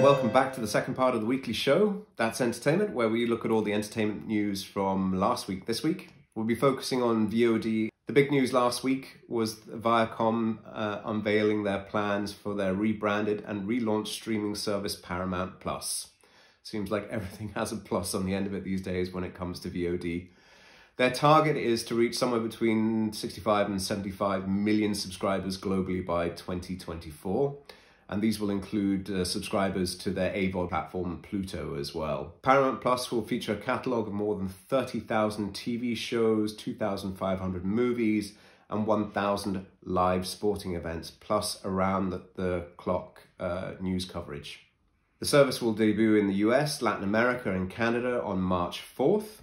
welcome back to the second part of the weekly show, That's Entertainment, where we look at all the entertainment news from last week, this week. We'll be focusing on VOD. The big news last week was Viacom unveiling their plans for their rebranded and relaunched streaming service Paramount Plus. Seems like everything has a plus on the end of it these days when it comes to VOD. Their target is to reach somewhere between 65 and 75 million subscribers globally by 2024. And these will include subscribers to their AVOD platform Pluto as well. Paramount Plus will feature a catalogue of more than 30,000 TV shows, 2,500 movies, and 1,000 live sporting events, plus around-the-clock news coverage. The service will debut in the US, Latin America, and Canada on March 4th,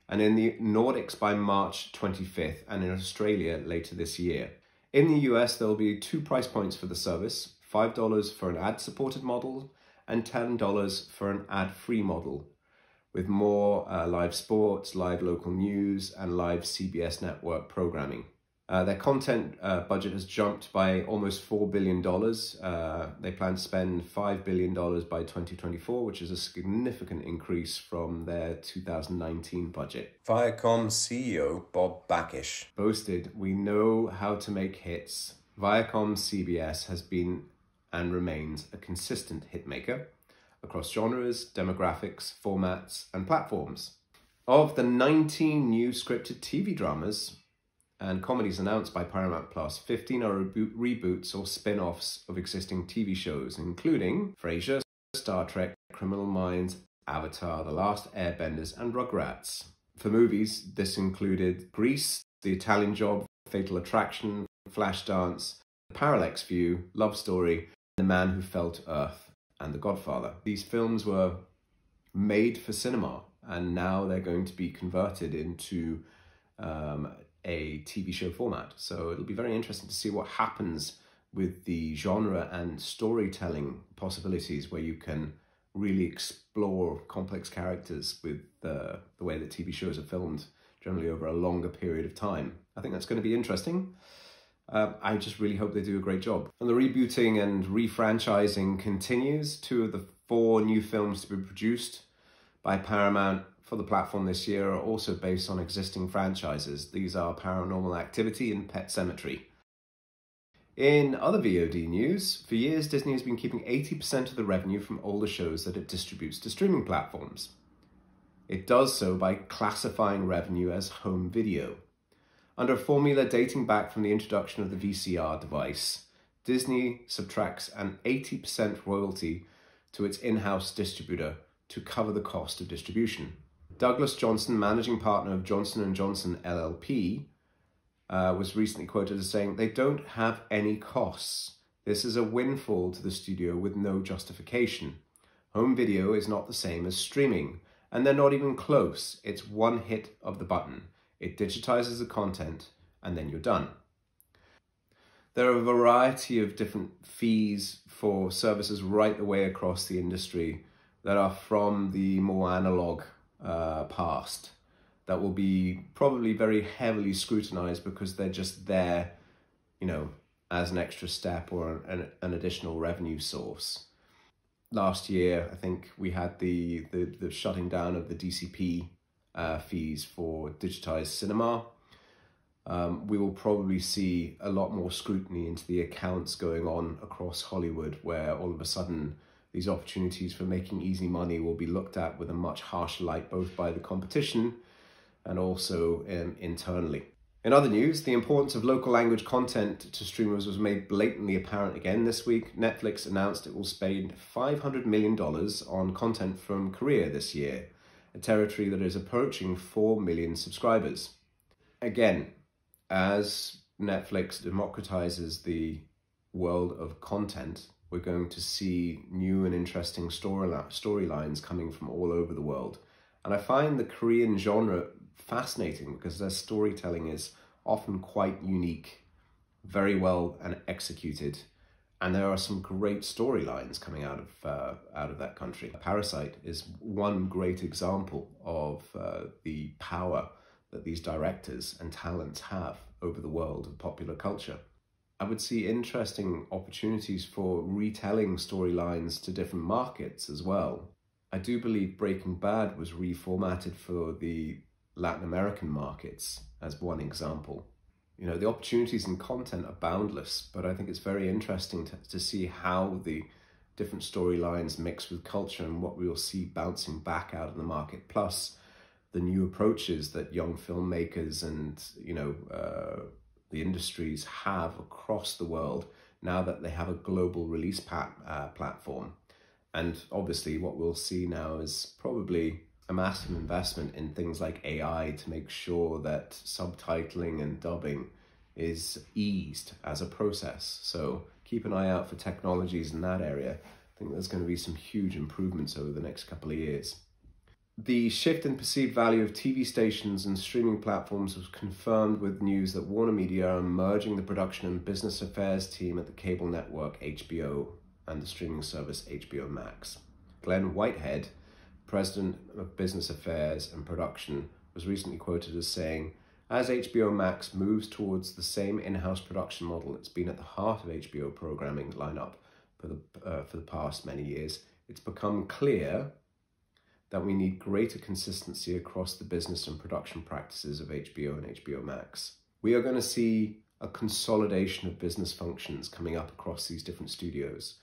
and in the Nordics by March 25th, and in Australia later this year. In the US, there will be 2 price points for the service. $5 for an ad-supported model and $10 for an ad-free model, with more live sports, live local news, and live CBS network programming. Their content budget has jumped by almost $4 billion. They plan to spend $5 billion by 2024, which is a significant increase from their 2019 budget. Viacom CEO Bob Bakish boasted, "We know how to make hits." Viacom CBS has been and remains a consistent hitmaker across genres, demographics, formats, and platforms. Of the 19 new scripted TV dramas and comedies announced by Paramount Plus, 15 are reboots or spin-offs of existing TV shows, including Frasier, Star Trek, Criminal Minds, Avatar, The Last Airbenders, and Rugrats. For movies, this included Grease, The Italian Job, Fatal Attraction, Flashdance, Parallax View, Love Story, The Man Who Fell to Earth, and The Godfather. These films were made for cinema, and now they're going to be converted into a TV show format. So it'll be very interesting to see what happens with the genre and storytelling possibilities, where you can really explore complex characters with the way that TV shows are filmed, generally over a longer period of time. I think that's going to be interesting. I just really hope they do a great job. And the rebooting and refranchising continues. 2 of the 4 new films to be produced by Paramount for the platform this year are also based on existing franchises. These are Paranormal Activity and Pet Sematary. In other VOD news, for years Disney has been keeping 80% of the revenue from older shows that it distributes to streaming platforms. It does so by classifying revenue as home video. Under a formula dating back from the introduction of the VCR device, Disney subtracts an 80% royalty to its in-house distributor to cover the cost of distribution. Douglas Johnson, managing partner of Johnson & Johnson LLP, was recently quoted as saying, "They don't have any costs. This is a windfall to the studio with no justification. Home video is not the same as streaming, and they're not even close. It's one hit of the button. It digitizes the content, and then you're done." There are a variety of different fees for services right the way across the industry that are from the more analog past that will be probably very heavily scrutinized because they're just there, you know, as an extra step or an additional revenue source. Last year, I think we had the shutting down of the DCP fees for digitized cinema. We will probably see a lot more scrutiny into the accounts going on across Hollywood, where all of a sudden these opportunities for making easy money will be looked at with a much harsher light, both by the competition and also internally. In other news, the importance of local language content to streamers was made blatantly apparent again this week. Netflix announced it will spend $500 million on content from Korea this year, a territory that is approaching 4 million subscribers. Again, as Netflix democratizes the world of content, we're going to see new and interesting storylines coming from all over the world. And I find the Korean genre fascinating because their storytelling is often quite unique, very well and executed. And there are some great storylines coming out of that country. Parasite is one great example of the power that these directors and talents have over the world of popular culture. I would see interesting opportunities for retelling storylines to different markets as well. I do believe Breaking Bad was reformatted for the Latin American markets as one example. You know, the opportunities in content are boundless, but I think it's very interesting to see how the different storylines mix with culture and what we'll see bouncing back out of the market, plus the new approaches that young filmmakers and, the industries have across the world now that they have a global release platform. And obviously what we'll see now is probably a massive investment in things like AI to make sure that subtitling and dubbing is eased as a process. So keep an eye out for technologies in that area. I think there's going to be some huge improvements over the next couple of years. The shift in perceived value of TV stations and streaming platforms was confirmed with news that Warner Media are merging the production and business affairs team at the cable network HBO and the streaming service HBO Max. Glenn Whitehead, President of Business Affairs and Production, was recently quoted as saying, "As HBO Max moves towards the same in-house production model that's been at the heart of HBO programming lineup for the past many years, it's become clear that we need greater consistency across the business and production practices of HBO and HBO Max. We are going to see a consolidation of business functions coming up across these different studios.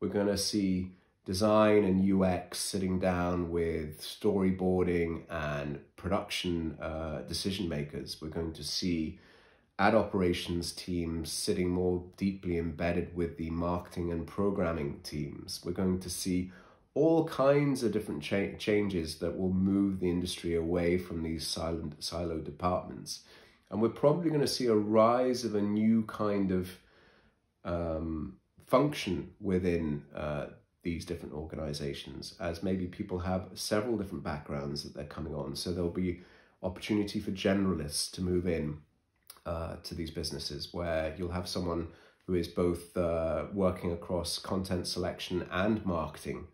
We're going to see design and UX sitting down with storyboarding and production decision makers. We're going to see ad operations teams sitting more deeply embedded with the marketing and programming teams. We're going to see all kinds of different changes that will move the industry away from these siloed departments. And we're probably going to see a rise of a new kind of function within these different organizations, as maybe people have several different backgrounds that they're coming on. So there'll be opportunity for generalists to move in to these businesses, where you'll have someone who is both working across content selection and marketing,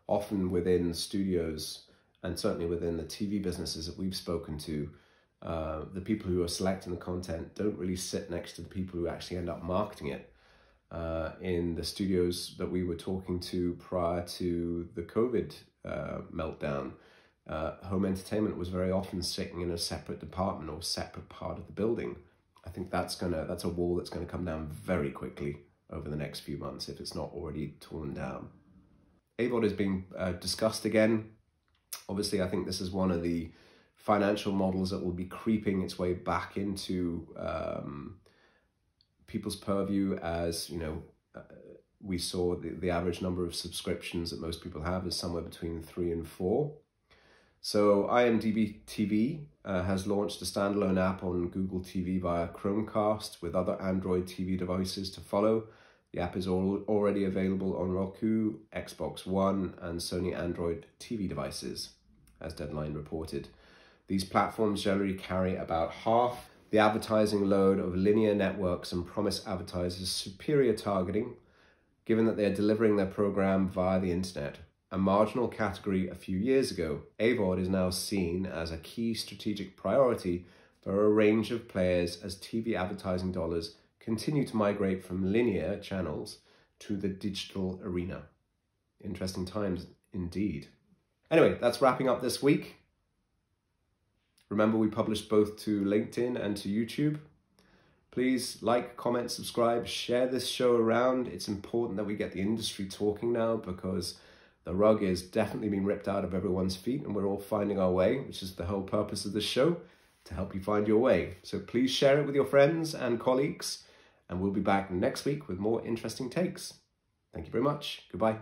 often within studios and certainly within the TV businesses that we've spoken to. The people who are selecting the content don't really sit next to the people who actually end up marketing it. In the studios that we were talking to prior to the COVID meltdown, home entertainment was very often sitting in a separate department or separate part of the building. I think that's a wall that's going to come down very quickly over the next few months if it's not already torn down. AVOD is being discussed again. Obviously, I think this is one of the financial models that will be creeping its way back into people's purview, as we saw the average number of subscriptions that most people have is somewhere between 3 and 4. So IMDb TV has launched a standalone app on Google TV via Chromecast, with other Android TV devices to follow. The app is already available on Roku, Xbox One, and Sony Android TV devices, as Deadline reported. These platforms generally carry about half the advertising load of linear networks and promise advertisers superior targeting, given that they are delivering their program via the internet. A marginal category a few years ago, AVOD is now seen as a key strategic priority for a range of players as TV advertising dollars continue to migrate from linear channels to the digital arena. Interesting times indeed. Anyway, that's wrapping up this week. Remember, we publish both to LinkedIn and to YouTube. Please like, comment, subscribe, share this show around. It's important that we get the industry talking now, because the rug is definitely being ripped out of everyone's feet and we're all finding our way, which is the whole purpose of this show, to help you find your way. So please share it with your friends and colleagues, and we'll be back next week with more interesting takes. Thank you very much. Goodbye.